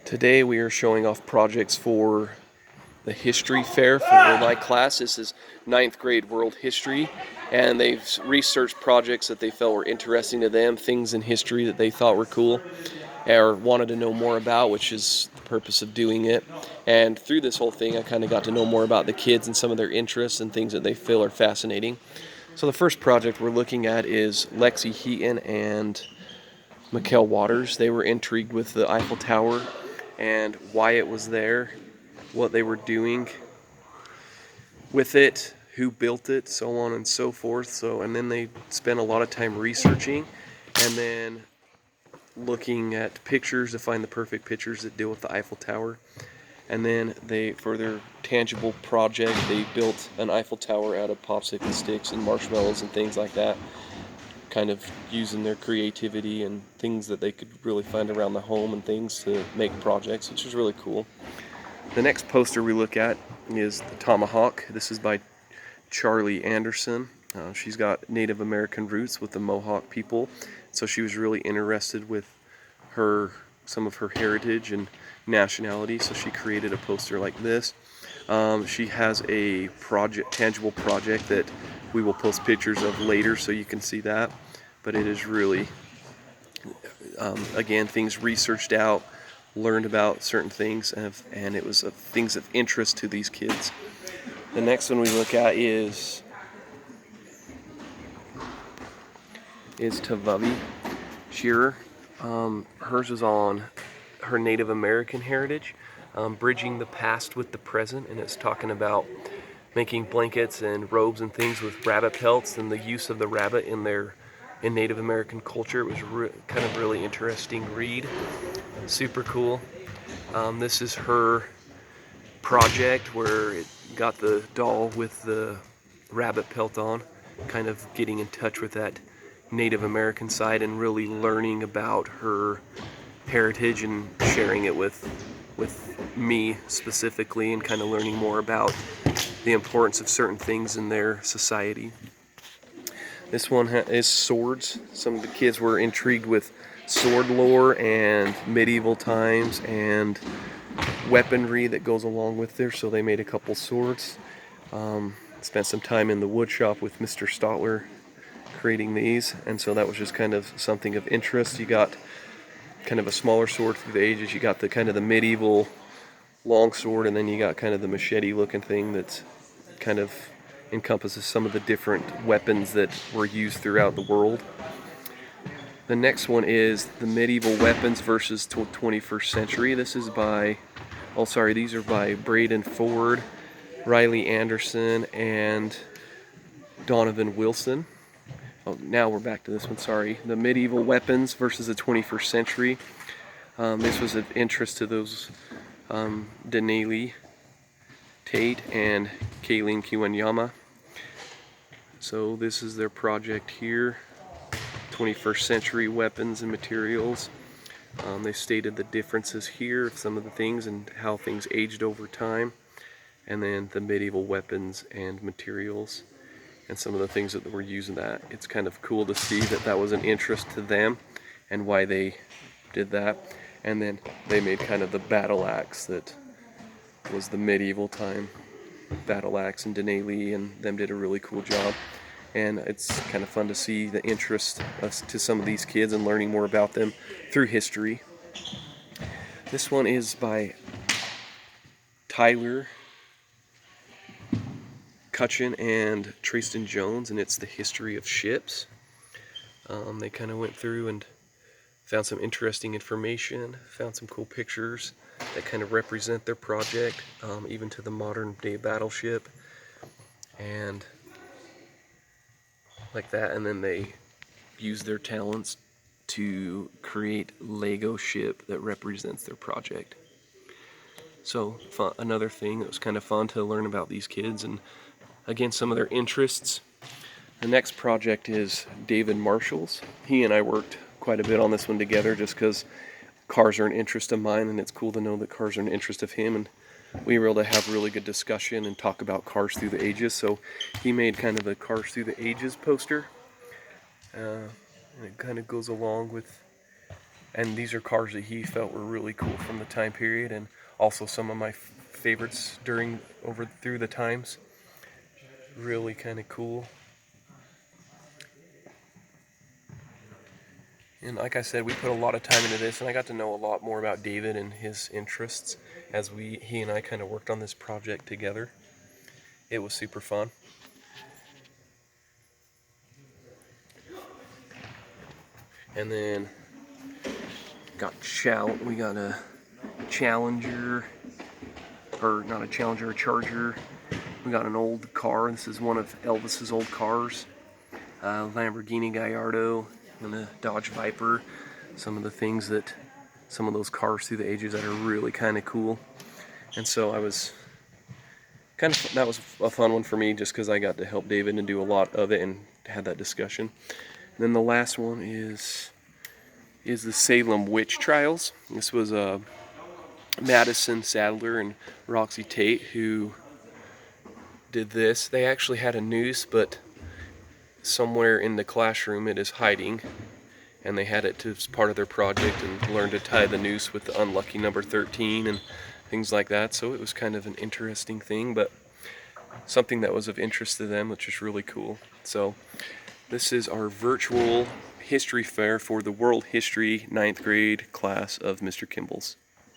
Today we are showing off projects for the history fair for my class. This is ninth grade world history, and they've researched projects that they felt were interesting to them, things in history that they thought were cool or wanted to know more about, which is the purpose of doing it. And through this whole thing, I kind of got to know more about the kids and some of their interests and things that they feel are fascinating. So the first project we're looking at is Lexi Heaton and Mikkel Waters. They were intrigued with the Eiffel Tower and why it was there, what they were doing with it, who built it, so on and so forth. And then they spent a lot of time researching and then looking at pictures to find the perfect pictures that deal with the Eiffel Tower. And then for their tangible project, they built an Eiffel Tower out of popsicle sticks and marshmallows and things like that, kind of using their creativity and things that they could really find around the home and things to make projects, which is really cool. The next poster we look at is the Tomahawk. This is by Charlie Anderson. She's got Native American roots with the Mohawk people, so she was really interested with some of her heritage and nationality, so she created a poster like this. She has a tangible project that we will post pictures of later so you can see that, but it is really, again, things researched out, learned about certain things, and it was things of interest to these kids. The next one we look at is Tavavi Shearer. Hers is on her Native American heritage, bridging the past with the present, and it's talking about making blankets and robes and things with rabbit pelts and the use of the rabbit in Native American culture. It was kind of really interesting read, super cool. This is her project where it got the doll with the rabbit pelt on, kind of getting in touch with that Native American side and really learning about her heritage and sharing it with me specifically, and kind of learning more about the importance of certain things in their society. This one is swords. Some of the kids were intrigued with sword lore and medieval times and weaponry that goes along with there, so they made a couple swords. Spent some time in the wood shop with Mr. Stotler creating these, and so that was just kind of something of interest. You got kind of a smaller sword through the ages. You got the kind of the medieval long sword, and then you got kind of the machete looking thing that's kind of encompasses some of the different weapons that were used throughout the world. The next one is the medieval weapons versus 21st century. These are by Braden Ford, Riley Anderson, and Donovan Wilson. Oh, now we're back to this one, sorry. The medieval weapons versus the 21st century. This was of interest to those Denali Tate and Kayleen Kiwanyama. So this is their project here, 21st century weapons and materials. They stated the differences here of some of the things and how things aged over time, and then the medieval weapons and materials and some of the things that were used in that. It's kind of cool to see that that was an interest to them and why they did that. And then they made kind of the battle axe that was the medieval time battle axe, and Denali and them did a really cool job. And it's kind of fun to see the interest to some of these kids and learning more about them through history. This one is by Tyler Cutchin and Tristan Jones, and it's the history of ships. They kind of went through and found some interesting information, found some cool pictures that kind of represent their project, even to the modern day battleship and like that. And then they used their talents to create Lego ship that represents their project. So another thing that was kind of fun to learn about these kids and again some of their interests. The next project is David Marshall's. He and I worked quite a bit on this one together just because cars are an interest of mine, and it's cool to know that cars are an interest of him, and we were able to have really good discussion and talk about cars through the ages. So he made kind of a cars through the ages poster, and it kind of goes along with And these are cars that he felt were really cool from the time period, and also some of my favorites through the times. Really kind of cool. And like I said, we put a lot of time into this, and I got to know a lot more about David and his interests as he and I kind of worked on this project together. It was super fun. And then we got a Challenger, or not a Challenger, a Charger. We got an old car. This is one of Elvis's old cars. Lamborghini Gallardo and a Dodge Viper. Some of those cars through the ages that are really kind of cool. And so that was a fun one for me, just because I got to help David and do a lot of it and had that discussion. And then the last one is the Salem witch trials. This was Madison Sadler and Roxy Tate who did this. They actually had a noose, but somewhere in the classroom it is hiding, and they had it as part of their project and learned to tie the noose with the unlucky number 13 and things like that. So it was kind of an interesting thing, but something that was of interest to them, which is really cool. So this is our virtual history fair for the World History 9th grade class of Mr. Kimball's.